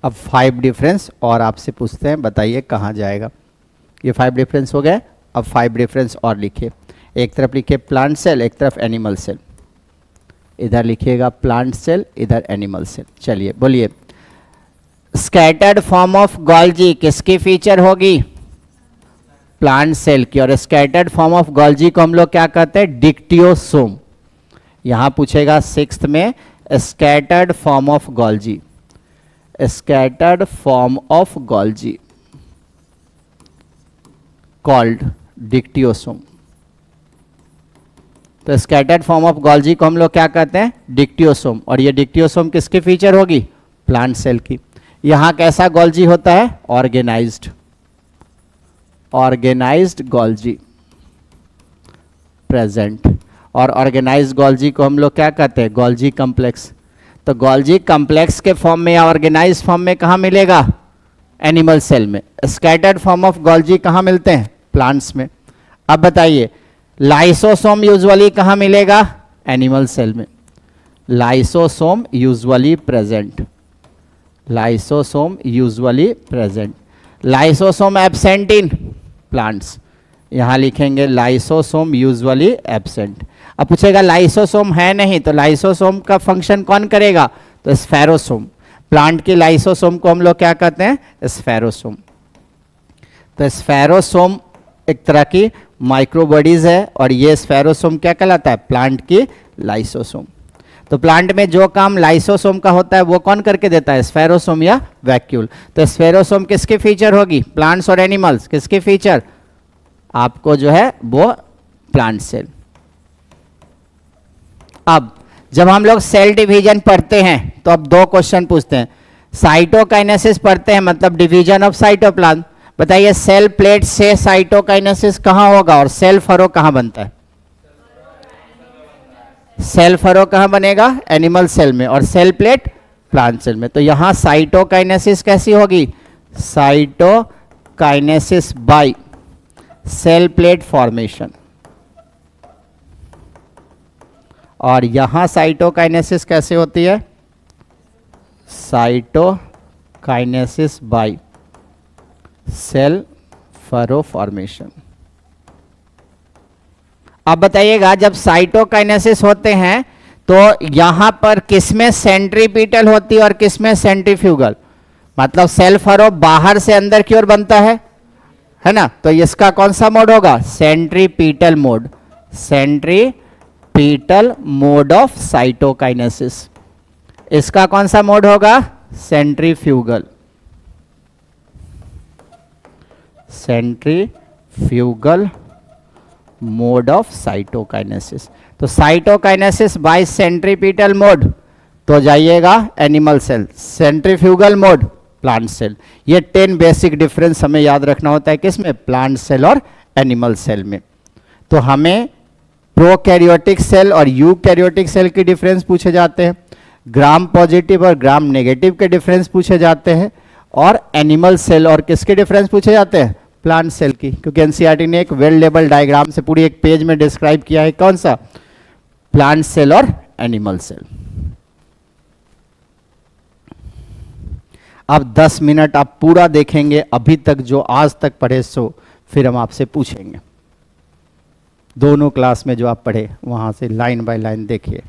अब 5 डिफरेंस और आपसे पूछते हैं, बताइए कहाँ जाएगा। ये 5 डिफरेंस हो गए। अब 5 डिफरेंस और लिखिए। एक तरफ लिखिए प्लांट सेल, एक तरफ एनिमल सेल। इधर लिखिएगा प्लांट सेल, इधर एनिमल सेल। चलिए बोलिए, स्कैटर्ड फॉर्म ऑफ गोल्जी किसकी फीचर होगी? प्लांट सेल की। और स्कैटर्ड फॉर्म ऑफ गोल्जी को हम लोग क्या कहते हैं? डिक्टियोसोम। यहां पूछेगा 6th में, scattered form of Golgi, scattered form of Golgi called dictyosome. तो स्कैटर्ड फॉर्म ऑफ गोल्जी को हम लोग क्या कहते हैं? डिक्टियोसोम। और ये डिक्टियोसोम किसकी फीचर होगी? प्लांट सेल की। यहां कैसा गोल्जी होता है? Organised, organised Golgi present. और ऑर्गेनाइज्ड गोल्जी को हम लोग क्या कहते हैं? Golgi complex. तो गोल्जी कॉम्प्लेक्स के फॉर्म में या ऑर्गेनाइज्ड फॉर्म में कहाँ मिलेगा? एनिमल सेल में। स्कैटर्ड फॉर्म ऑफ गोल्जी कहाँ मिलते हैं? प्लांट्स में। अब बताइए, लाइसोसोम यूजुअली कहाँ मिलेगा? एनिमल सेल में। Lysosome usually present, lysosome usually present. Lysosome absent in plants, यहां लिखेंगे लाइसोसोम यूजुअली एब्सेंट। अब पूछेगा लाइसोसोम है नहीं, तो लाइसोसोम का फंक्शन कौन करेगा? तो स्फेरोसोम। प्लांट की लाइसोसोम को हम लोग क्या कहते हैं? स्फेरोसोम। तो स्फेरोसोम एक तरह की माइक्रोबॉडीज है, और ये स्फेरोसोम क्या कहलाता है? प्लांट की लाइसोसोम। तो प्लांट में जो काम लाइसोसोम का होता है वो कौन करके देता है? स्फेरोसोम या वैक्यूल। तो स्फेरोसोम किसकी फीचर होगी? प्लांट्स और एनिमल्स किसकी फीचर? आपको जो है वो प्लांट सेल। अब जब हम लोग सेल डिवीजन पढ़ते हैं तो अब 2 क्वेश्चन पूछते हैं। साइटोकाइनेसिस पढ़ते हैं, मतलब डिवीजन ऑफ साइटोप्लाज्म। बताइए, सेल प्लेट से साइटोकाइनेसिस कहां होगा और सेल फरो कहां बनता है? सेल फरो कहां बनेगा? एनिमल सेल में। और सेल प्लेट प्लांट सेल में। तो यहां साइटोकाइनेसिस कैसी होगी? Cytokinesis by cell plate formation. और यहां साइटोकाइनेसिस कैसे होती है? Cytokinesis by cell furrow formation. अब बताइएगा, जब साइटोकाइनेसिस होते हैं तो यहां पर किसमें सेंट्रीपिटल होती है और किसमें सेंट्रीफ्यूगल? मतलब सेल फरो बाहर से अंदर की ओर बनता है ना? तो इसका कौन सा मोड होगा? Centripetal mode, centripetal mode of cytokinesis. इसका कौन सा मोड होगा? Centrifugal, centrifugal mode of cytokinesis. तो साइटोकाइनेसिस बाय सेंट्रीपिटल मोड, तो जाइएगा animal cell. Centrifugal mode plant cell. ये 10 बेसिक डिफरेंस हमें याद रखना होता है किसमें? प्लांट सेल और एनिमल सेल में। तो हमें प्रोकैरियोटिक सेल और यूकैरियोटिक सेल के डिफरेंस पूछे जाते हैं, ग्राम पॉजिटिव और ग्राम नेगेटिव के डिफरेंस पूछे जाते हैं, और एनिमल सेल और किसके डिफरेंस पूछे जाते हैं? प्लांट सेल की। क्योंकि एनसीईआरटी ने एक वेल लेबल डायग्राम से पूरी एक पेज में डिस्क्राइब किया है। कौन सा? प्लांट सेल और एनिमल सेल। अब 10 मिनट आप पूरा देखेंगे, अभी तक जो आज तक पढ़े सो फिर हम आपसे पूछेंगे। दोनों क्लास में जो आप पढ़े वहां से लाइन बाय लाइन देखिए,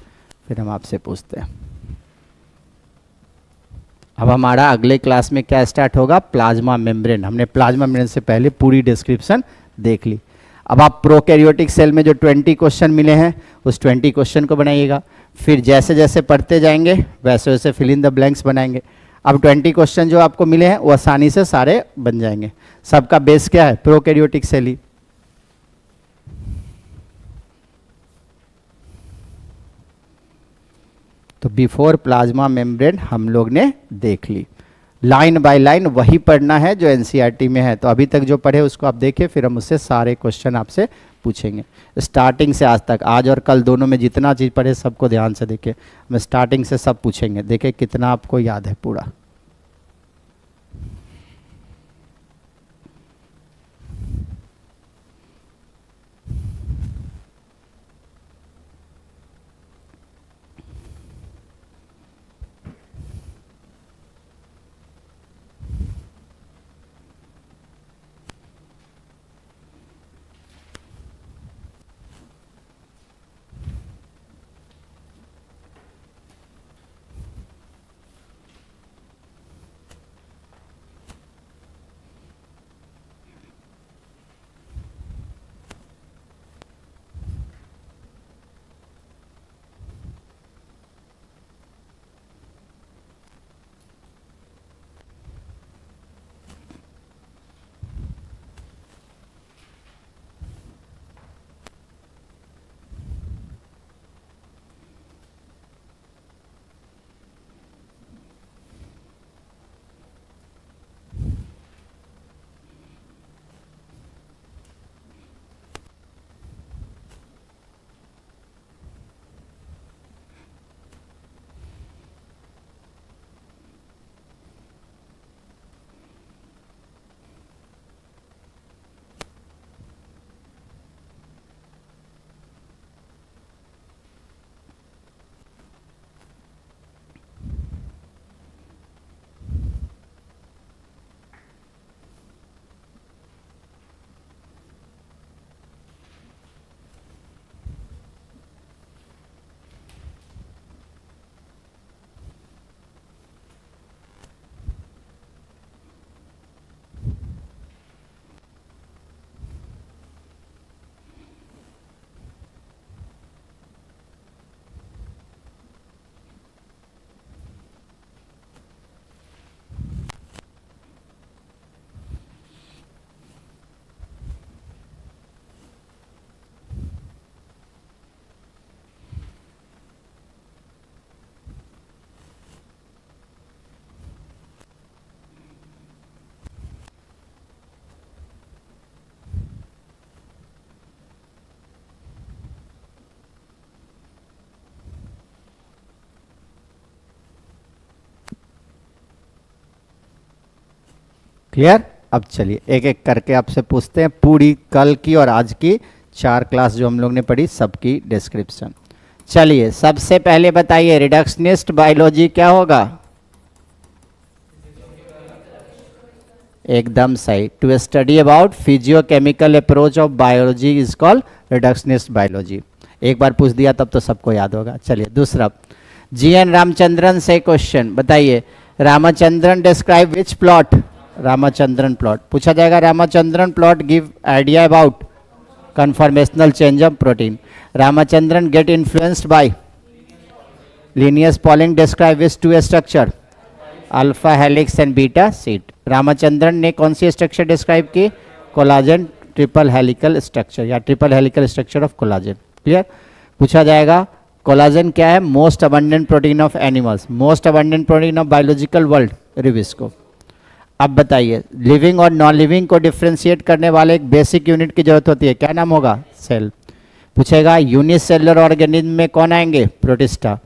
फिर हम आपसे पूछते हैं। अब हमारा अगले क्लास में क्या स्टार्ट होगा? Plasma membrane. हमने प्लाज्मा मेम्ब्रेन से पहले पूरी डिस्क्रिप्शन देख ली। अब आप प्रोकैरियोटिक सेल में जो 20 क्वेश्चन मिले हैं उस 20 क्वेश्चन को बनाइएगा। फिर जैसे जैसे पढ़ते जाएंगे वैसे वैसे फिल इन द ब्लैंक्स बनाएंगे। अब 20 क्वेश्चन जो आपको मिले हैं वो आसानी से सारे बन जाएंगे। सबका बेस क्या है? प्रोकैरियोटिक सेल ही। तो बिफोर प्लाज्मा मेम्ब्रेन हम लोग ने देख ली। लाइन बाय लाइन वही पढ़ना है जो एनसीईआरटी में है। तो अभी तक जो पढ़े उसको आप देखिए, फिर हम उससे सारे क्वेश्चन आपसे पूछेंगे स्टार्टिंग से आज तक। आज और कल दोनों में जितना चीज़ पढ़े सबको ध्यान से देखिए। हम स्टार्टिंग से सब पूछेंगे, देखिए कितना आपको याद है पूरा। क्लियर? अब चलिए एक एक करके आपसे पूछते हैं, पूरी कल की और आज की 4 क्लास जो हम लोग ने पढ़ी सबकी डिस्क्रिप्शन। चलिए सबसे पहले बताइए रिडक्शनिस्ट बायोलॉजी क्या होगा? एकदम सही। To study about physiochemical approach of biology is called reductionist biology. एक बार पूछ दिया तब तो सबको याद होगा। चलिए दूसरा, GN रामचंद्रन से क्वेश्चन बताइए, रामचंद्रन डिस्क्राइब विच प्लॉट? रामचंद्रन प्लॉट पूछा जाएगा। Ramachandran plot give idea about conformational change of protein. Ramachandran get influenced by Linnaeus Pauling describe which two structure? Alpha helix and beta sheet. Ramachandran ने कौन सी स्ट्रक्चर डिस्क्राइब की? कोलाजन ट्रिपल हेलिकल स्ट्रक्चर या triple helical structure of collagen. Clear? पूछा जाएगा collagen क्या है? Most abundant protein of animals, most abundant protein of biological world, rubisco. अब बताइए लिविंग और नॉन लिविंग को डिफ्रेंशिएट करने वाले एक बेसिक यूनिट की जरूरत होती है, क्या नाम होगा? सेल। पूछेगा यूनिसेलुलर ऑर्गेनिज्म में कौन आएंगे? प्रोटिस्टा।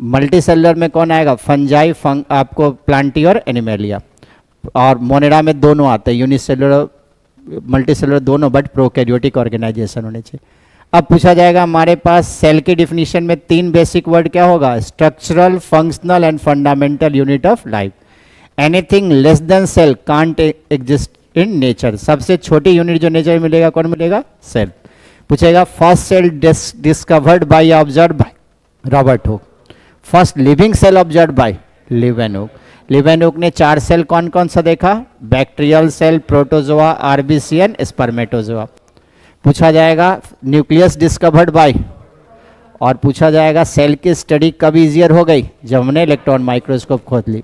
मल्टीसेलुलर में कौन आएगा? फंजाई, आपको प्लांटी और एनिमेलिया। और मोनेरा में दोनों आते हैं, यूनिसेलुलर मल्टीसेलुलर दोनों, बट प्रोकैरियोटिक ऑर्गेनाइजेशन होने चाहिए। अब पूछा जाएगा हमारे पास सेल की डिफिनीशन में 3 बेसिक वर्ड क्या होगा? Structural, functional and fundamental unit of life. Anything less than cell can't exist in nature. सबसे छोटी यूनिट जो नेचर में मिलेगा कौन मिलेगा? सेल। पूछेगा first cell discovered by observe by Robert Hooke. First living cell observe by Leeuwenhoek. Leeuwenhoek ने 4 cell कौन कौन सा देखा? Bacterial cell, protozoa, RBC and spermatozoa. पूछा जाएगा न्यूक्लियस डिस्कवर्ड बाय, और पूछा जाएगा सेल की स्टडी कब इजियर हो गई? जब हमने इलेक्ट्रॉन माइक्रोस्कोप खोद ली।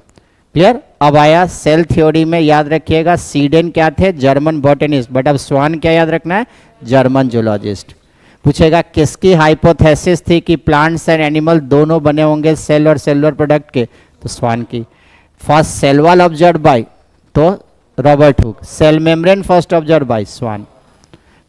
क्लियर? अब आया सेल थ्योरी में, याद रखिएगा सीडेन क्या थे? जर्मन बॉटनिस्ट, बट अब स्वान क्या याद रखना है? German zoologist. पूछेगा किसकी हाइपोथेसिस थी कि प्लांट्स एंड एनिमल दोनों बने होंगे सेल और सेलुलर प्रोडक्ट के? तो स्वान की। First cell wall observe by, तो Robert Hooke. Cell membrane first observe by Schwann.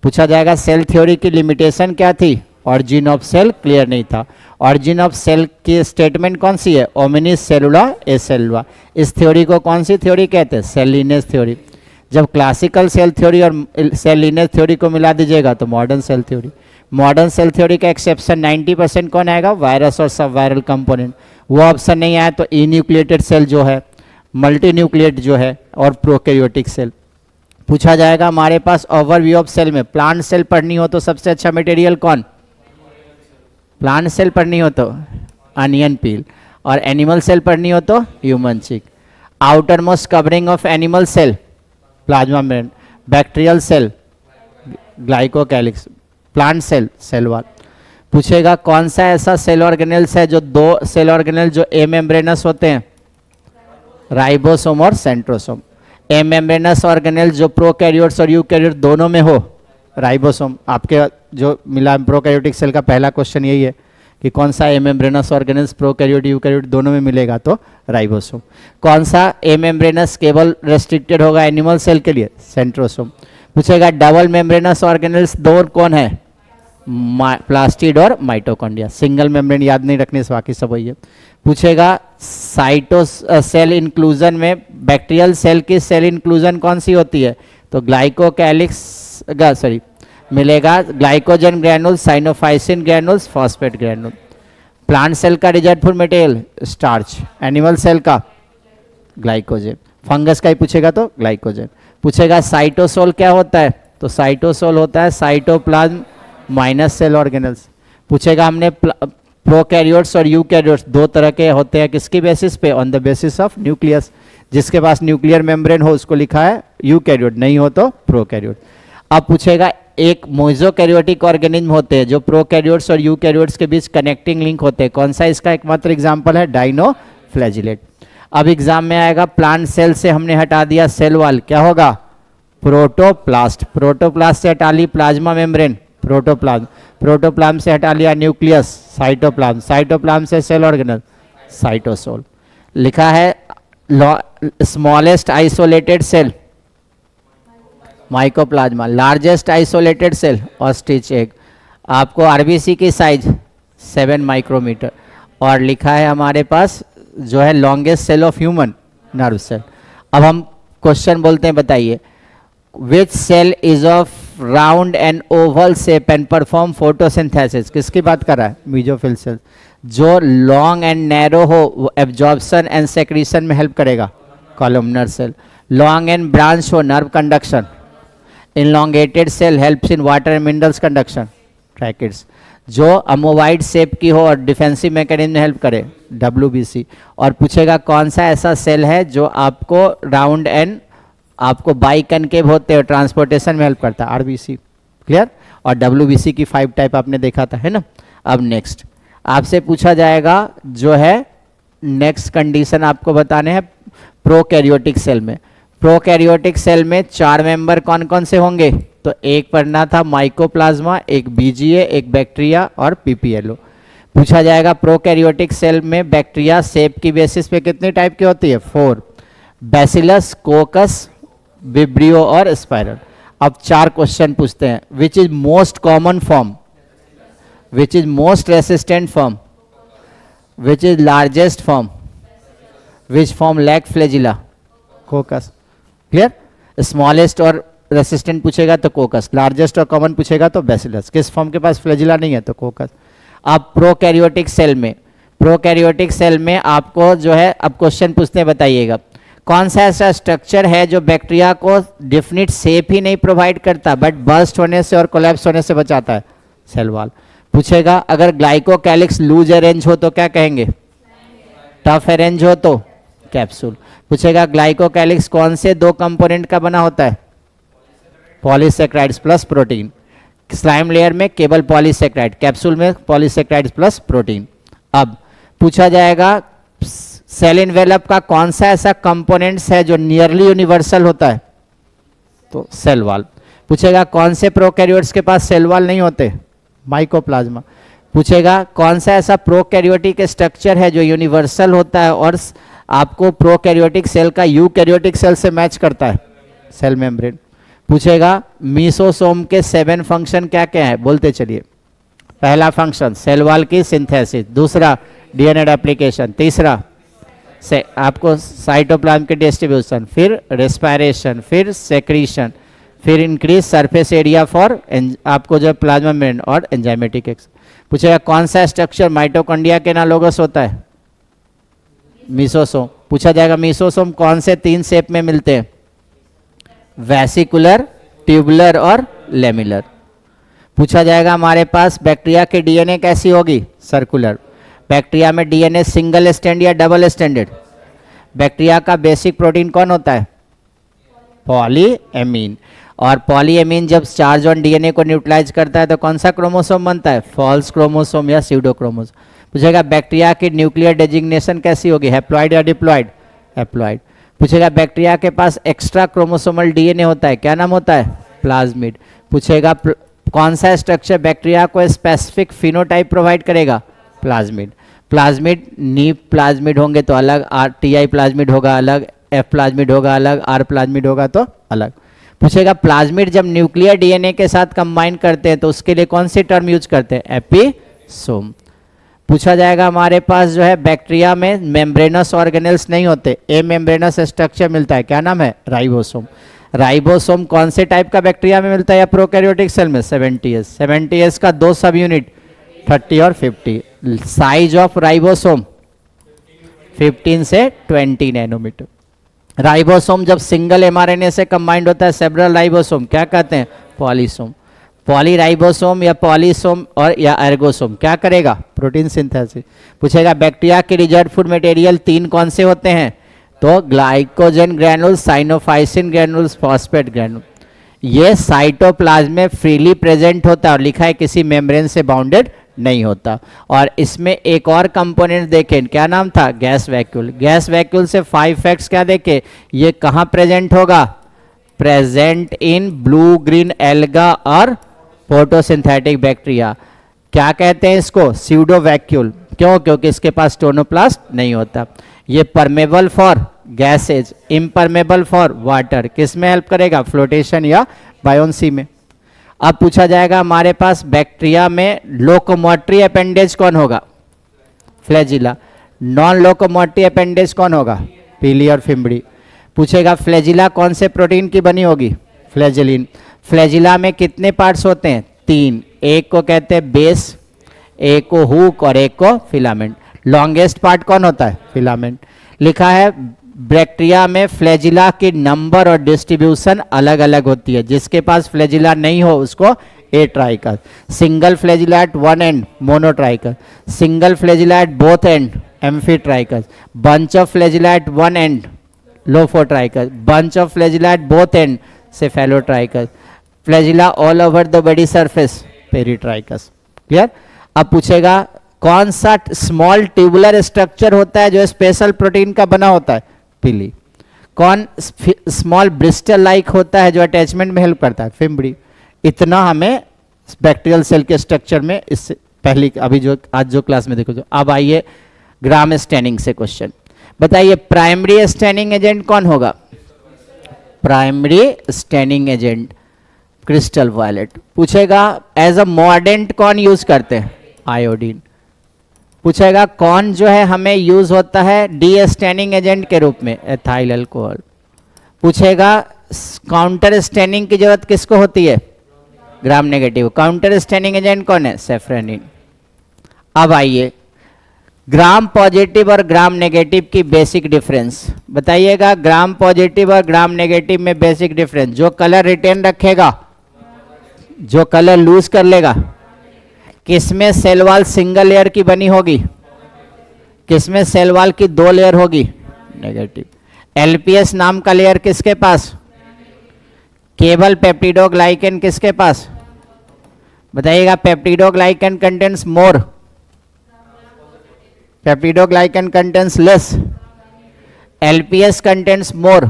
पूछा जाएगा सेल थ्योरी की लिमिटेशन क्या थी? ऑरिजिन ऑफ सेल क्लियर नहीं था। ऑरिजिन ऑफ सेल की स्टेटमेंट कौन सी है? ओमिनिस सेलुला एसेलुला। इस थ्योरी को कौन सी थ्योरी कहते हैं? Cell lineage theory. जब क्लासिकल सेल थ्योरी और सेल लीनियज थ्योरी को मिला दीजिएगा तो modern cell theory. Modern cell theory का एक्सेप्शन 90% कौन आएगा? वायरस और सब वायरल कंपोनेंट। वो ऑप्शन नहीं आया तो इन्यूक्लिएटेड सेल जो है, मल्टी न्यूक्लिएट जो है, और प्रोकैरियोटिक सेल। पूछा जाएगा हमारे पास ओवरव्यू ऑफ सेल में प्लांट सेल पढ़नी हो तो सबसे अच्छा मटेरियल कौन? प्लांट सेल पढ़नी हो तो अनियन पील, और एनिमल सेल पढ़नी हो तो human cheek. Outermost covering of animal cell plasma membrane, bacterial cell glycocalyx, plant cell cell wall. पूछेगा कौन सा ऐसा सेल ऑर्गेनेल्स है जो 2 सेल ऑर्गेनेल जो ए मेम्ब्रेनस होते हैं? राइबोसोम और सेंट्रोसोम। ए मेम्ब्रेनस ऑर्गेनेल जो प्रोकैरियोट्स और यूकैरियोट दोनों में हो? राइबोसोम। आपके जो मिला प्रोकैरियोटिक सेल का पहला क्वेश्चन यही है कि कौन सा ए मेम्ब्रेनस ऑर्गेनेल्स प्रोकैरियोट यूकैरियोट दोनों में मिलेगा? तो राइबोसोम। कौन सा ए मेम्ब्रेनस केवल रेस्ट्रिक्टेड होगा एनिमल सेल के लिए? सेंट्रोसोम। पूछेगा डबल मेम्ब्रेनस ऑर्गेनेल्स दो कौन है? प्लास्टिड और माइटोकॉन्ड्रिया। सिंगल मेम्ब्रेन याद नहीं रखने से बाकी सब वही है। पूछेगा सेल इंक्लूजन में बैक्टीरियल सेल की सेल इंक्लूजन कौन सी होती है? तो ग्लाइकोकैलिक्स मिलेगा glycogen granules, cyanophycin granules, phosphate granule. Plant cell का reserve food material starch, animal cell का ग्लाइकोजन, फंगस का ही पूछेगा तो ग्लाइकोजन। पूछेगा साइटोसोल क्या होता है? तो साइटोसोल होता है साइटोप्लाज्म माइनस सेल ऑर्गेनल्स। पूछेगा हमने प्रोकैरियोट्स और यूकैरियोट्स 2 तरह के होते हैं, किसकी बेसिस पे? On the basis of nucleus. जिसके पास न्यूक्लियर मेम्ब्रेन हो उसको लिखा है यूकैरियोट, नहीं हो तो प्रोकैरियोट। अब पूछेगा एक मोइजोकैरियोटिक ऑर्गेनिज्म होते हैं जो प्रोकैरियोट्स और यूकैरियोट्स के बीच कनेक्टिंग लिंक होते हैं, कौन सा इसका एकमात्र एग्जाम्पल है? डाइनोफ्लैजिलेट। अब एग्जाम में आएगा प्लांट सेल से हमने हटा दिया सेल वॉल, क्या होगा? प्रोटोप्लास्ट। प्रोटोप्लास्ट से हटा ली प्लाज्मा मेम्ब्रेन, प्रोटोप्लाज्म। प्रोटोप्लाज्म से हटा लिया न्यूक्लियस, साइटोप्लाज्म। साइटोप्लाज्म से सेल ऑर्गेनल, साइटोसोल। लिखा है smallest isolated cell mycoplasma, largest isolated cell ostrich egg. आपको आरबीसी की साइज 7 माइक्रोमीटर, और लिखा है हमारे पास जो है longest cell of human nerve cell. अब हम क्वेश्चन बोलते हैं, बताइए which cell is of round and oval shape and perform photosynthesis. किसकी बात कर रहा है? Mesophyll cell. जो लॉन्ग एंड नैरो हो वो एब्जॉर्प्शन एंड सेक्रीशन में हेल्प करेगा, columnar cell. Long and branch हो nerve conduction. Elongated cell helps in water and minerals conduction, tracheids. जो अमोवाइड शेप की हो और डिफेंसिव मैकेनिज्म में हेल्प करे, WBC। और पूछेगा कौन सा ऐसा सेल है जो आपको राउंड एंड आपको बाई कनकेव होते हैं, ट्रांसपोर्टेशन में हेल्प करता है, RBC। क्लियर? और WBC की 5 टाइप आपने देखा था, है ना। अब नेक्स्ट आपसे पूछा जाएगा जो है नेक्स्ट कंडीशन आपको बताने हैं प्रोकैरियोटिक सेल में। प्रोकैरियोटिक सेल में 4 मेंबर कौन कौन से होंगे? तो एक पढ़ना था माइकोप्लाज्मा, एक BGA, एक बैक्टीरिया और PPLO। पूछा जाएगा प्रोकैरियोटिक सेल में बैक्टीरिया शेप की बेसिस पे कितनी टाइप की होती है? 4, बैसिलस, कोकस, विब्रियो और स्पाइरल। अब 4 क्वेश्चन पूछते हैं। Which is most common form, which is most resistant form, which is largest form, which form lack flagella? Coccus. Clear? Smallest और रेसिस्टेंट पूछेगा तो कोकस, लार्जेस्ट और कॉमन पूछेगा तो बैसिलस। किस फॉर्म के पास फ्लैजिला नहीं है? तो कोकस। अब प्रोकैरियोटिक सेल में, प्रोकैरियोटिक सेल में आपको जो है अब क्वेश्चन पूछते हैं, बताइएगा कौन सा ऐसा स्ट्रक्चर है जो बैक्टीरिया को डेफिनिट शेप ही नहीं प्रोवाइड करता बट बर्स्ट होने से और कोलैप्स होने से बचाता है? Cell wall. पूछेगा अगर ग्लाइकोकैलिक्स लूज अरेंज हो तो क्या कहेंगे? टफ अरेंज हो तो कैप्सूल। पूछेगा ग्लाइकोकैलिक्स कौन से 2 कंपोनेंट का बना होता है? Polysaccharides plus protein. Slime layer में केवल पॉलीसेक्राइड, कैप्सूल में पॉलीसेक्राइड्स प्लस प्रोटीन। अब पूछा जाएगा सेल इन्वेलप का कौन सा ऐसा कंपोनेंट्स है जो नियरली यूनिवर्सल होता है? तो सेल वॉल। पूछेगा कौन से प्रोकैरियोट्स के पास सेल वॉल नहीं होते? माइकोप्लाज्मा। पूछेगा कौन सा ऐसा प्रोकैरियोटिक स्ट्रक्चर है जो यूनिवर्सल होता है और आपको प्रोकैरियोटिक सेल का यूकैरियोटिक सेल से मैच करता है? Cell membrane. पूछेगा मीसोसोम के 7 फंक्शन क्या क्या है? बोलते चलिए। पहला फंक्शन सेल वॉल की सिंथेसिस, दूसरा DNA रेप्लिकेशन, तीसरा से आपको साइटोप्लाज्म के डिस्ट्रीब्यूशन, फिर रेस्पायरेशन, फिर सेक्रीशन, फिर इंक्रीज सरफेस एरिया फॉर आपको जो प्लाज्मा मेम्ब्रेन और एंजाइमेटिक एक्स। पूछेगा कौन सा स्ट्रक्चर माइटोकॉन्ड्रिया के एनालोगस होता है? मीसोसोम। पूछा जाएगा मीसोसोम कौन से 3 शेप में मिलते हैं? वेसिकुलर, ट्यूबुलर और लेमिलर। पूछा जाएगा हमारे पास बैक्टीरिया की DNA कैसी होगी? सर्कुलर। बैक्टीरिया में DNA सिंगल स्टैंड या डबल स्टैंडर्ड? बैक्टीरिया का बेसिक प्रोटीन कौन होता है? पॉलीएमीन। और पॉलीएमीन जब चार्ज ऑन DNA को न्यूट्रलाइज करता है तो कौन सा क्रोमोसोम बनता है? फॉल्स क्रोमोसोम या स्यूडो क्रोमोसोम। पूछेगा बैक्टीरिया की न्यूक्लियर डेजिग्नेशन कैसी होगी? हैप्लॉइड या डिप्लॉइड? हैप्लॉइड। पूछेगा बैक्टीरिया के पास एक्स्ट्रा क्रोमोसोमल DNA होता है, क्या नाम होता है? प्लाज्मिड। पूछेगा कौन सा स्ट्रक्चर बैक्टीरिया को स्पेसिफिक फिनोटाइप प्रोवाइड करेगा? प्लाज्मिड। प्लाज्मिड नीप प्लाज्मिड होंगे तो अलग, TI प्लाज्मिड होगा अलग, F प्लाज्मिड होगा अलग, R प्लाज्मिड होगा तो अलग। पूछेगा प्लाज्मिड जब न्यूक्लियर DNA के साथ कंबाइन करते हैं तो उसके लिए कौन सी टर्म यूज करते हैं? एपिसोम। पूछा जाएगा हमारे पास जो है बैक्टीरिया में मेम्ब्रेनस ऑर्गेनेल्स नहीं होते, ए मेम्ब्रेनस स्ट्रक्चर मिलता है, क्या नाम है? राइबोसोम। राइबोसोम कौन से टाइप का बैक्टीरिया में मिलता है या प्रोकैरियोटिक सेल में? 70S। 70S का 2 सब यूनिट 30 और 50। साइज ऑफ राइबोसोम 15 से 20 नैनोमीटर। राइबोसोम जब सिंगल mRNA से कंबाइंड होता है सेवरल राइबोसोम, क्या कहते हैं? पॉलीसोम। पॉलीराइबोसोम या पॉलीसोम और या एर्गोसोम क्या करेगा? Protein synthesis. पूछेगा बैक्टीरिया के रिजर्व फूड मटेरियल 3 कौन से होते हैं? तो glycogen granules, cyanophycin granules, phosphate granule. ये साइटोप्लाज्म में फ्रीली प्रेजेंट होता है और लिखा है किसी मेम्ब्रेन से बाउंडेड नहीं होता। और इसमें एक और कंपोनेंट देखें, क्या नाम था? Gas vacuole. गैस वैक्यूल से 5 फैक्ट्स क्या देखे? ये कहाँ प्रेजेंट होगा? Present in blue green alga और फोटोसिंथेटिक बैक्टीरिया। क्या कहते हैं इसको? Pseudo vacuole. क्यों? क्योंकि इसके पास स्टोनोप्लास्ट नहीं होता। ये permeable for gases, impermeable for water. किस में हेल्प करेगा? फ्लोटेशन या बायोन्सी में। अब पूछा जाएगा हमारे पास बैक्टीरिया में लोकोमोटरी अपेंडेज कौन होगा? फ्लैजिला। नॉन लोकोमोटरी अपेंडेज कौन होगा? पीली और फिम्बड़ी। पूछेगा फ्लैजिला कौन से प्रोटीन की बनी होगी? फ्लैजिलिन। फ्लैजिला में कितने पार्ट्स होते हैं? 3। एक को कहते हैं बेस, एक को हुक और एक को फिलामेंट। लॉन्गेस्ट पार्ट कौन होता है? फिलामेंट। लिखा है बैक्टीरिया में फ्लैजिला की नंबर और डिस्ट्रीब्यूशन अलग अलग होती है। जिसके पास फ्लैजिला नहीं हो उसको atrichous. Single flagella at one end monotrichous, single flagella at both end amphitrichous, bunch of flagella at one end lophotrichous, bunch of flagella at both end cephalotrichous, flagella all over the body surface peritrichous. Clear? अब पूछेगा कौन सा small tubular structure होता है जो special protein का बना होता है? पीली। कौन स्मॉल ब्रिस्टल लाइक होता है जो अटैचमेंट में हेल्प करता है? फिम्बड़ी। इतना हमें बैक्टीरियल सेल के स्ट्रक्चर में इससे पहली अभी जो आज जो क्लास में देखो। जो अब आइए ग्राम स्टेनिंग से क्वेश्चन बताइए। प्राइमरी स्टेनिंग एजेंट कौन होगा? Primary staining agent crystal violet. पूछेगा एज अ मॉर्डेंट कौन यूज करते हैं? आयोडीन। पूछेगा कौन जो है हमें यूज होता है डी स्टेनिंग एजेंट के रूप में? Ethyl alcohol. पूछेगा काउंटर स्टेनिंग की जरूरत किसको होती है? Gram negative. Counter staining agent कौन है? सेफ्रेनिन। अब आइए ग्राम पॉजिटिव और ग्राम नेगेटिव की बेसिक डिफरेंस बताइएगा। ग्राम पॉजिटिव और ग्राम नेगेटिव में बेसिक डिफरेंस। जो कलर रिटेन रखेगा, जो कलर लूज कर लेगा। किसमें सेल वॉल सिंगल लेयर की बनी होगी? किसमें सेल वॉल की 2 लेयर होगी? नेगेटिव। एलपीएस नाम का लेयर किसके पास? केवल पेप्टिडोग्लाइकन किसके पास? बताइएगा। Peptidoglycan contents more, peptidoglycan contents less, LPS contents more,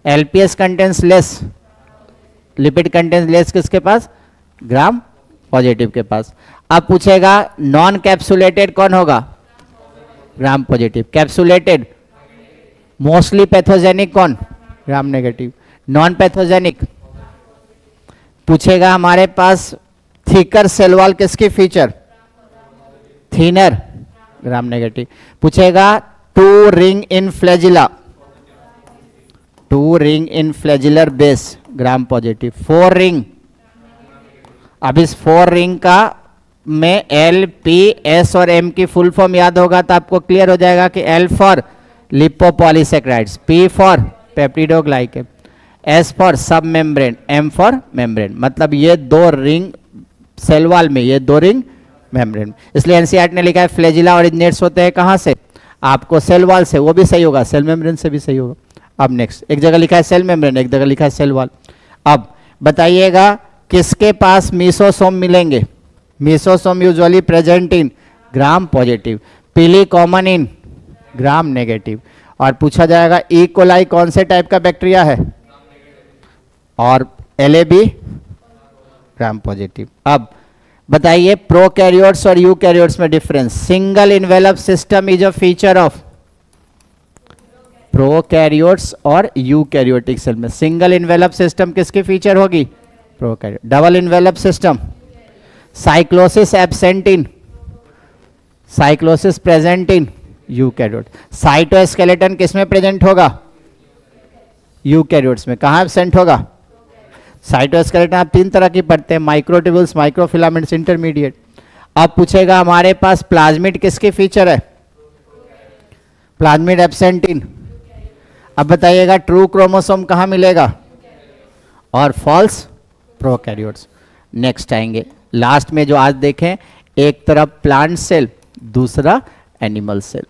LPS contents less, lipid contents less किसके पास? ग्राम पॉजिटिव के पास। अब पूछेगा नॉन कैप्सुलेटेड कौन होगा? Gram positive. Capsulated mostly pathogenic कौन? Gram negative. नॉन पैथोजेनिक पूछेगा हमारे पास थिकर सेल वॉल किसकी फीचर? Thinner, gram negative. पूछेगा 2 ring in flagella, 2 ring in flagellar base, gram positive. 4 ring. अब इस 4 रिंग का में एल, पी, एस और एम की फुल फॉर्म याद होगा तो आपको क्लियर हो जाएगा कि L for lipopolysaccharides, P for peptidoglycan, S for सब मेम्ब्रेन, एम फॉर मेम्ब्रेन। मतलब ये 2 रिंग सेल वॉल में, ये 2 रिंग मेम्ब्रेन। इसलिए एनसीईआरटी ने लिखा है फ्लैजिला ओरिजिनेट्स होते हैं कहाँ से? आपको सेल वॉल से, वो भी सही होगा, सेल मेम्ब्रेन से भी सही होगा। अब नेक्स्ट, एक जगह लिखा है सेल मेम्ब्रेन, एक जगह लिखा है सेल वॉल। अब बताइएगा किसके पास मीसोसोम मिलेंगे? मीसोसोम यूजुअली प्रेजेंट इन ग्राम पॉजिटिव, पीली कॉमन इन ग्राम नेगेटिव। और पूछा जाएगा ई कोलाई कौन से टाइप का बैक्टीरिया है? और एलएबी ग्राम पॉजिटिव। अब बताइए प्रोकैरियोट्स और यूकैरियोट्स में difference. Single envelope system is a feature of prokaryotes और यूकैरियोटिक सेल में सिंगल इन्वेलप सिस्टम किसकी फीचर होगी? Prokaryote. Double envelope system cyclosis absent in, cyclosis present in eukaryote. Cytoskeleton किसमें present होगा? यूकैरियोट्स में। कहाँ एब्सेंट होगा? साइटोस्केलेटन आप 3 तरह की पढ़ते हैं, माइक्रोट्यूबुल्स, माइक्रोफिलामेंट्स, इंटरमीडिएट। अब पूछेगा हमारे पास प्लाज्मिड किसकी फीचर है? Plasmid absent in. अब बताइएगा ट्रू क्रोमोसोम कहाँ मिलेगा? और फॉल्स प्रोकैरियोट्स। नेक्स्ट आएंगे लास्ट में जो आज देखें, एक तरफ प्लांट सेल, दूसरा animal cell.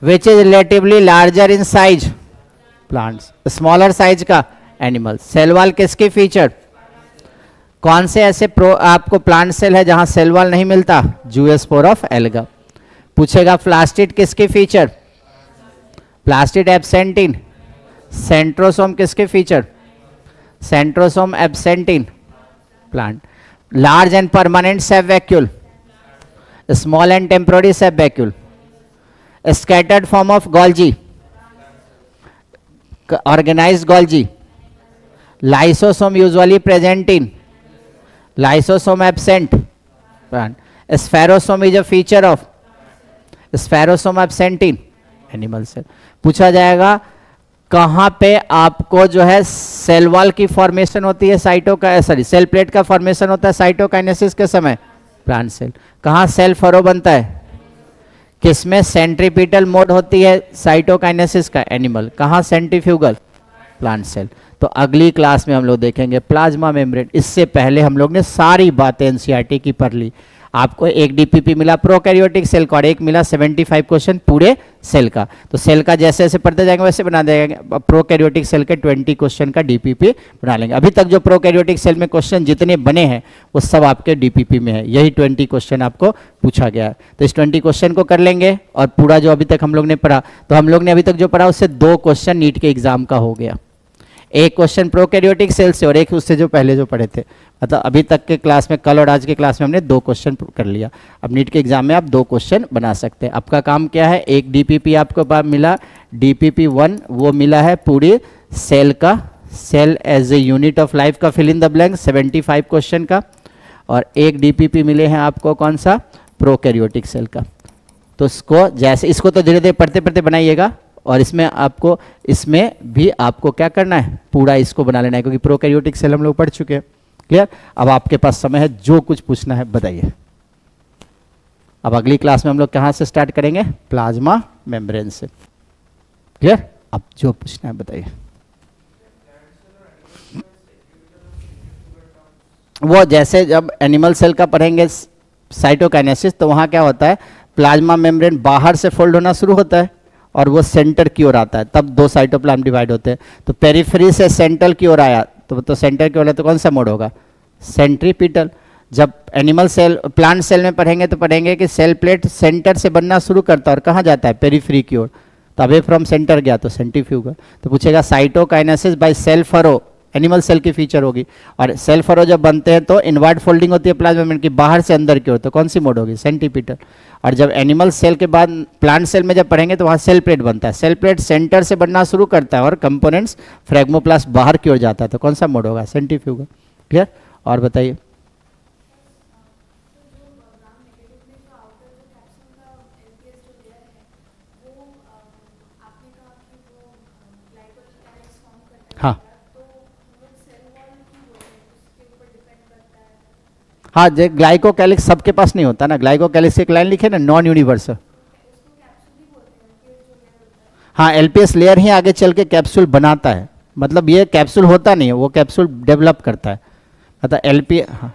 Which is relatively larger in size? Plants. Smaller size का एनिमल। सेल वॉल किसकी फीचर? कौन से ऐसे आपको प्लांट सेल है जहां सेल वॉल नहीं मिलता? Zoospore of alga. पूछेगा प्लास्टिड किसकी feature? Plastid absent in. Centrosome किसके feature? Centrosome absent in plant. Large and permanent sap vacuole, small and temporary sap vacuole. Scattered form of Golgi, organised Golgi. Lysosome usually present in, lysosome absent plant. Spherosome is a feature of, spherosome absent in animal cell. पूछा जाएगा कहाँ पे आपको जो है cell wall की formation होती है, सेल प्लेट का फॉर्मेशन होता है साइटोकाइनेसिस के समय, प्लांट सेल। कहाँ सेल फरो बनता है, किसमें सेंट्रीपिटल मोड होती है साइटोकाइनेसिस का, एनिमल। कहाँ सेंट्रीफ्यूगल, प्लांट सेल। तो अगली क्लास में हम लोग देखेंगे प्लाज्मा मेम्ब्रेन। इससे पहले हम लोग ने सारी बातें एनसीईआरटी की पढ़ ली। आपको एक डीपीपी मिला प्रोकैरियोटिक सेल का और एक मिला 75 क्वेश्चन पूरे सेल का। तो सेल का जैसे जैसे पढ़ते जाएंगे वैसे बना देंगे। प्रोकैरियोटिक सेल के 20 क्वेश्चन का डीपीपी बना लेंगे। अभी तक जो प्रोकैरियोटिक सेल में क्वेश्चन जितने बने हैं वो सब आपके डीपीपी में है। यही 20 क्वेश्चन आपको पूछा गया है। तो इस 20 क्वेश्चन को कर लेंगे और पूरा जो अभी तक हम लोग ने पढ़ा, तो हम लोग ने अभी तक जो पढ़ा उससे 2 क्वेश्चन नीट के एग्जाम का हो गया। एक क्वेश्चन प्रोकैरियोटिक सेल से और एक उससे जो पहले जो पढ़े थे। मतलब अभी तक के क्लास में, कल और आज के क्लास में हमने 2 क्वेश्चन कर लिया। अब नीट के एग्जाम में आप 2 क्वेश्चन बना सकते हैं। आपका काम क्या है, एक डीपीपी आपको पास मिला डीपीपी 1, वो मिला है पूरी सेल का, cell as a unit of life का fill in the blank 75 question का, और एक डीपीपी मिले हैं आपको कौन सा, प्रोकैरियोटिक सेल का। तो इसको जैसे, इसको तो धीरे धीरे पढ़ते पढ़ते बनाइएगा, और इसमें आपको, इसमें भी आपको क्या करना है, पूरा इसको बना लेना है, क्योंकि प्रोकैरियोटिक सेल हम लोग पढ़ चुके हैं। क्लियर। अब आपके पास समय है, जो कुछ पूछना है बताइए। अब अगली क्लास में हम लोग कहाँ से स्टार्ट करेंगे, प्लाज्मा मेम्ब्रेन से। क्लियर। अब जो पूछना है बताइए। वो जैसे जब एनिमल सेल का पढ़ेंगे साइटोकाइनेसिस, तो वहाँ क्या होता है, प्लाज्मा मेम्ब्रेन बाहर से फोल्ड होना शुरू होता है और वो सेंटर की ओर आता है, तब 2 साइटोप्लाज्म डिवाइड होते हैं। तो पेरिफेरी से सेंटर की ओर आया तो सेंटर की ओर है तो कौन सा मोड होगा, सेंट्रीपिटल। जब एनिमल सेल, प्लांट सेल में पढ़ेंगे तो पढ़ेंगे कि सेल प्लेट सेंटर से बनना शुरू करता है और कहाँ जाता है, पेरिफेरी की ओर। तो अवे फ्रॉम सेंटर गया तो सेंट्रीफ्यूगल। तो पूछेगा cytokinesis by cell furrow, animal cell की फीचर होगी। और सेल फरो जब बनते हैं तो इनवर्ड फोल्डिंग होती है प्लाज्मा मेम्ब्रेन की, बाहर से अंदर की ओर, तो कौन सी मोड होगी, सेंट्रीपिटल। और जब एनिमल सेल के बाद प्लांट सेल में जब पढ़ेंगे तो वहाँ सेल प्लेट बनता है, सेल प्लेट सेंटर से बनना शुरू करता है और कंपोनेंट्स फ्रेगमोप्लास्ट बाहर की ओर जाता है, तो कौन सा मोड होगा, सेंट्रीफ्यूगल। क्लियर। और बताइए। हाँ हाँ, जो ग्लाइकोकैलिक्स सबके पास नहीं होता ना, ग्लाइकोकैलिक्स एक लाइन लिखे ना, नॉन यूनिवर्सल। हाँ, एलपीएस लेयर ही आगे चल के कैप्सूल बनाता है, मतलब ये कैप्सूल होता नहीं है, वो कैप्सूल डेवलप करता है। मतलब एलपीएस, हाँ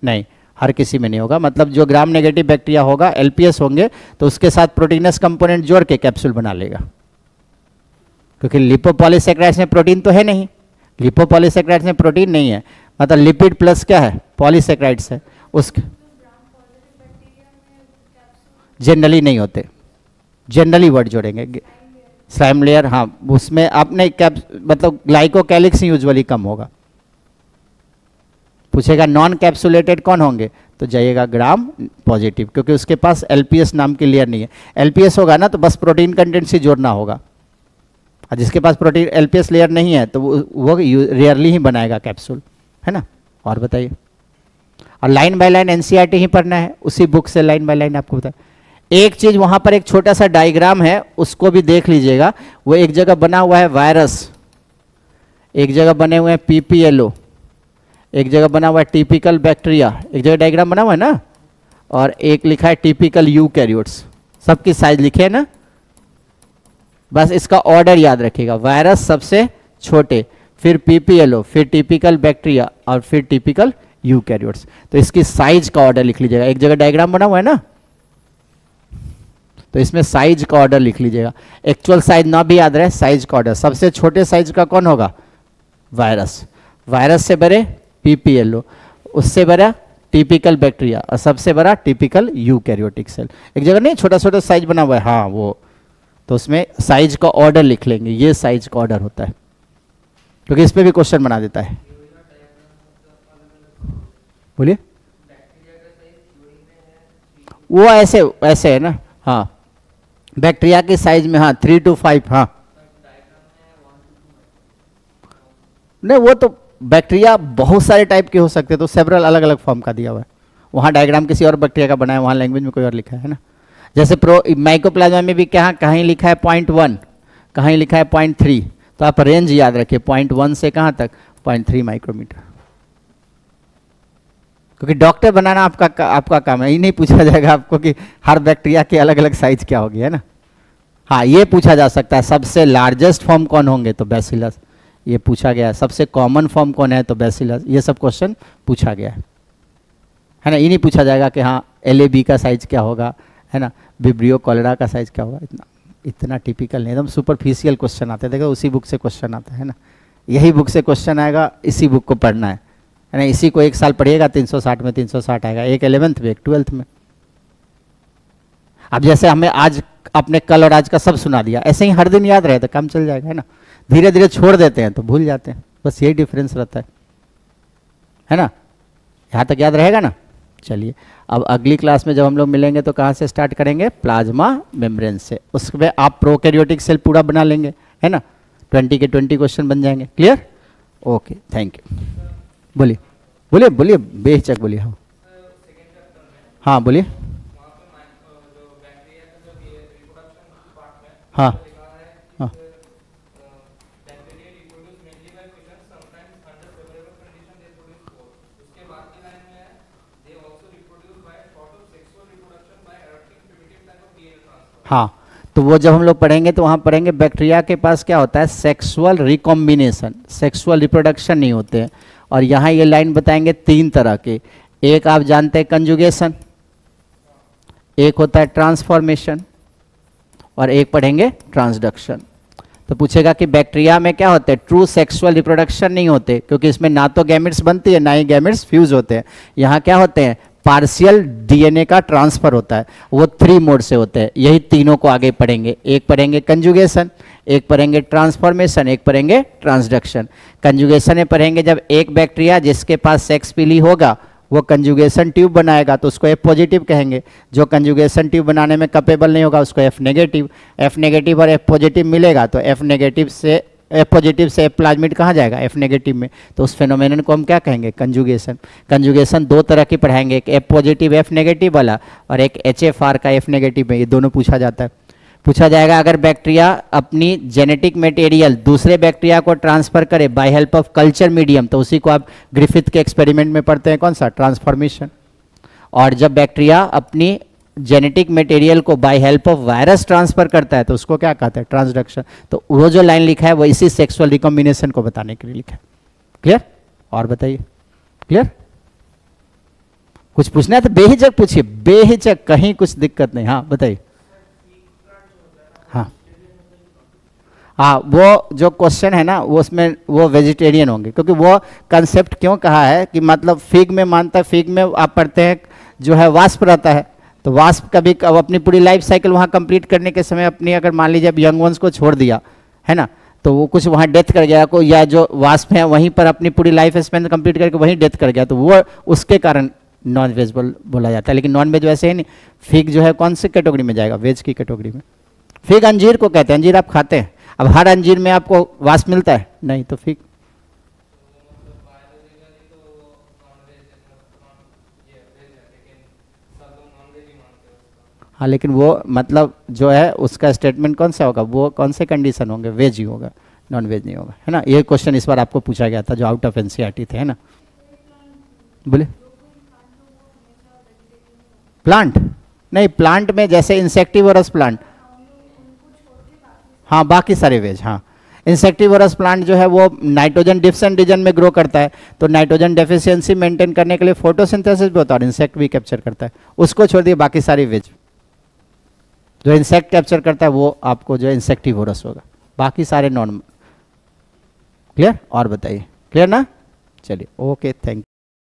नहीं, हर किसी में नहीं होगा। मतलब जो ग्राम नेगेटिव बैक्टीरिया होगा, एलपीएस होंगे तो उसके साथ प्रोटीनस कंपोनेंट जोड़ के कैप्सूल बना लेगा, क्योंकि लिपोपॉलीसेक्राइड्स में प्रोटीन तो है नहीं, लिपोपॉलीसेक्राइड्स में प्रोटीन नहीं है, मतलब लिपिड प्लस क्या है, पॉलीसेक्राइड्स है। उसके जनरली नहीं होते, जनरली वर्ड जोड़ेंगे, स्लाइम लेयर, हाँ उसमें आपने मतलब ग्लाइकोकैलिक्स यूजुअली कम होगा। पूछेगा नॉन कैप्सुलेटेड कौन होंगे, तो जाइएगा ग्राम पॉजिटिव, क्योंकि उसके पास एलपीएस नाम की लेयर नहीं है। एलपीएस होगा ना तो बस प्रोटीन कंटेंट से जोड़ना होगा, और जिसके पास प्रोटीन एलपीएस लेयर नहीं है तो वो रेयरली ही बनाएगा कैप्सूल, है ना। और बताइए। और लाइन बाय लाइन एनसीईआरटी ही पढ़ना है, उसी बुक से लाइन बाय लाइन आपको बताया। एक चीज वहां पर एक छोटा सा डायग्राम है, उसको भी देख लीजिएगा। वो एक जगह बना हुआ है वायरस, एक जगह बने हुए हैं पीपीएलओ, एक जगह बना हुआ है टिपिकल बैक्टीरिया, एक जगह डायग्राम बना हुआ है ना, और एक लिखा है टिपिकल यूकैरियोट्स। सबकी साइज लिखे है ना, बस इसका ऑर्डर याद रखिएगा, वायरस सबसे छोटे, फिर पीपीएलओ, फिर टिपिकल बैक्टीरिया, और फिर टिपिकल यूकैरियोट्स। तो इसकी साइज का ऑर्डर लिख लीजिएगा। एक जगह डायग्राम बना हुआ है ना, तो इसमें साइज का ऑर्डर लिख लीजिएगा। एक्चुअल साइज ना भी याद रहे, साइज का ऑर्डर। सबसे छोटे साइज का कौन होगा, वायरस, वायरस से बड़े पीपीएलओ, उससे बड़ा टिपिकल बैक्टीरिया, और सबसे बड़ा टिपिकल यूकैरियोटिक सेल। एक जगह नहीं छोटा छोटा साइज बना हुआ है, हाँ वो, तो उसमें साइज का ऑर्डर लिख लेंगे, ये साइज का ऑर्डर होता है, क्योंकि इस पे भी क्वेश्चन बना देता है। बोलिए। वो ऐसे ऐसे है ना, हाँ बैक्टीरिया की साइज में, हाँ 3 to 5, हाँ नहीं, वो तो बैक्टीरिया बहुत सारे टाइप के हो सकते हैं, तो सेवरल अलग अलग फॉर्म का दिया हुआ है। वहाँ डायग्राम किसी और बैक्टीरिया का बनाया, वहाँ लैंग्वेज में कोई और लिखा है ना। जैसे माइकोप्लाज्मा में भी क्या कहीं लिखा है 0.1, कहीं लिखा है 0.3, तो आप रेंज याद रखिए 0.1 से कहाँ तक 0.3 माइक्रोमीटर, क्योंकि डॉक्टर बनाना आपका काम है। ये नहीं पूछा जाएगा आपको कि हर बैक्टीरिया के अलग अलग साइज क्या होगी, है ना। हाँ, ये पूछा जा सकता है सबसे लार्जेस्ट फॉर्म कौन होंगे, तो बैसिलस, ये पूछा गया है। सबसे कॉमन फॉर्म कौन है, तो बैसिलस, ये सब क्वेश्चन पूछा गया है ना। ये नहीं पूछा जाएगा कि हाँ LAB का साइज क्या होगा, है ना, विब्रियो कॉलेरा का साइज क्या होगा। इतना टिपिकल नहीं, एकदम सुपरफिशियल क्वेश्चन आते हैं। देखो उसी बुक से क्वेश्चन आता है ना, यही बुक से क्वेश्चन आएगा, इसी बुक को पढ़ना है ना। इसी को एक साल पढ़िएगा 360 में 360 आएगा, एक 11th में एक 12th में। अब जैसे हमें आज अपने कल और आज का सब सुना दिया, ऐसे ही हर दिन याद रहे तो काम चल जाएगा, है ना। धीरे धीरे छोड़ देते हैं तो भूल जाते हैं, बस यही डिफरेंस रहता है ना। यहाँ तक याद रहेगा ना। चलिए अब अगली क्लास में जब हम लोग मिलेंगे तो कहाँ से स्टार्ट करेंगे, प्लाज्मा मेम्ब्रेन से। उसमें आप प्रोकैरियोटिक सेल पूरा बना लेंगे, है ना। 20 के 20 क्वेश्चन बन जाएंगे। Clear, okay, thank you. बोलिए बोलिए बोलिए, बेहिचक बोलिए। हाँ हाँ बोलिए। हाँ हाँ हाँ, तो वो जब हम लोग पढ़ेंगे तो वहाँ पढ़ेंगे बैक्टीरिया के पास क्या होता है, सेक्सुअल रिकॉम्बिनेशन, सेक्सुअल रिप्रोडक्शन नहीं होते हैं। और यहाँ ये लाइन बताएंगे 3 तरह के। एक आप जानते हैं कंजुगेशन, एक होता है ट्रांसफॉर्मेशन, और एक पढ़ेंगे ट्रांसडक्शन। तो पूछेगा कि बैक्टीरिया में क्या होते हैं, ट्रू सेक्सुअल रिप्रोडक्शन नहीं होते, क्योंकि इसमें ना तो गैमेट्स बनती है ना ही गैमेट्स फ्यूज होते हैं। यहाँ क्या होते हैं, पार्शियल DNA का ट्रांसफर होता है, वो 3 मोड से होते हैं। यही तीनों को आगे पढ़ेंगे। एक पढ़ेंगे कंजुगेशन, एक पढ़ेंगे ट्रांसफॉर्मेशन, एक पढ़ेंगे ट्रांसडक्शन। कंजुगेशन में पढ़ेंगे जब एक बैक्टीरिया जिसके पास सेक्स पीली होगा वो कंजुगेशन ट्यूब बनाएगा तो उसको F पॉजिटिव कहेंगे। जो कंजुगेशन ट्यूब बनाने में कैपेबल नहीं होगा उसको F नेगेटिव। F नेगेटिव और F पॉजिटिव मिलेगा तो F नेगेटिव से F पॉजिटिव से F प्लाज्मिड कहाँ जाएगा, F नेगेटिव में। तो उस फेनोमेनन को हम क्या कहेंगे, कंजुगेशन। कंजुगेशन 2 तरह की पढ़ाएंगे, एक F पॉजिटिव F नेगेटिव वाला और एक HFR का F नेगेटिव में। ये दोनों पूछा जाता है। पूछा जाएगा अगर बैक्टीरिया अपनी जेनेटिक मटेरियल दूसरे बैक्टीरिया को ट्रांसफर करे by help of culture medium, तो उसी को आप ग्रिफिथ के एक्सपेरिमेंट में पढ़ते हैं, कौन सा, ट्रांसफॉर्मेशन। और जब बैक्टीरिया अपनी जेनेटिक मटेरियल को by help of virus transfer करता है तो उसको क्या कहते हैं, ट्रांसडक्शन। तो वो जो लाइन लिखा है वो इसी सेक्सुअल रिकॉम्बिनेशन को बताने के लिए लिखा है। क्लियर, और बताइए, क्लियर। कुछ पूछना है तो बेहिचक पूछिए, बेहिचक, कहीं कुछ दिक्कत नहीं। हाँ बताइए। हाँ, वो जो क्वेश्चन है ना वो उसमें वो वेजिटेरियन होंगे, क्योंकि वो कंसेप्ट क्यों कहा है कि मतलब फिग में मानता है, फिग में आप पढ़ते हैं जो है वास्प रहता है, तो वास्प कभी अपनी पूरी लाइफ साइकिल वहाँ कंप्लीट करने के समय अपनी, अगर मान लीजिए अब यंग वंस को छोड़ दिया है ना, तो वो कुछ वहाँ डेथ कर गया को, या जो वास्प है वहीं पर अपनी पूरी लाइफ स्पेन कंप्लीट करके वहीं डेथ कर गया, तो वो उसके कारण नॉन वेज बोला जाता है। लेकिन नॉन वेज वैसे ही नहीं। फिग जो है कौन सी कैटेगरी में जाएगा, वेज की कैटेगरी में। फिग अंजीर को कहते हैं, अंजीर आप खाते हैं, अब हर अंजीर में आपको वास्प मिलता है नहीं, तो फिग। हाँ, लेकिन वो मतलब जो है उसका स्टेटमेंट कौन सा होगा, वो कौन से कंडीशन होंगे, वेज ही होगा, नॉन वेज नहीं होगा, है ना। ये क्वेश्चन इस बार आपको पूछा गया था जो आउट ऑफ एनसीईआरटी थे, है ना। बोले प्लांट नहीं, प्लांट में जैसे इंसेक्टिवोरस प्लांट, हाँ बाकी सारे वेज। हाँ, इंसेक्टिवोरस प्लांट जो है वो नाइट्रोजन डिफिशिएंट रीजन में ग्रो करता है, तो नाइट्रोजन डेफिशिएंसी मेंटेन करने के लिए फोटोसिंथेसिस भी होता है और इंसेक्ट भी कैप्चर करता है। उसको छोड़ दिए बाकी सारी वेज। जो इंसेक्ट कैप्चर करता है वो आपको जो इंसेक्टिवोरस होगा, बाकी सारे नॉन। क्लियर, और बताइए, क्लियर ना। चलिए, ओके, थैंक यू।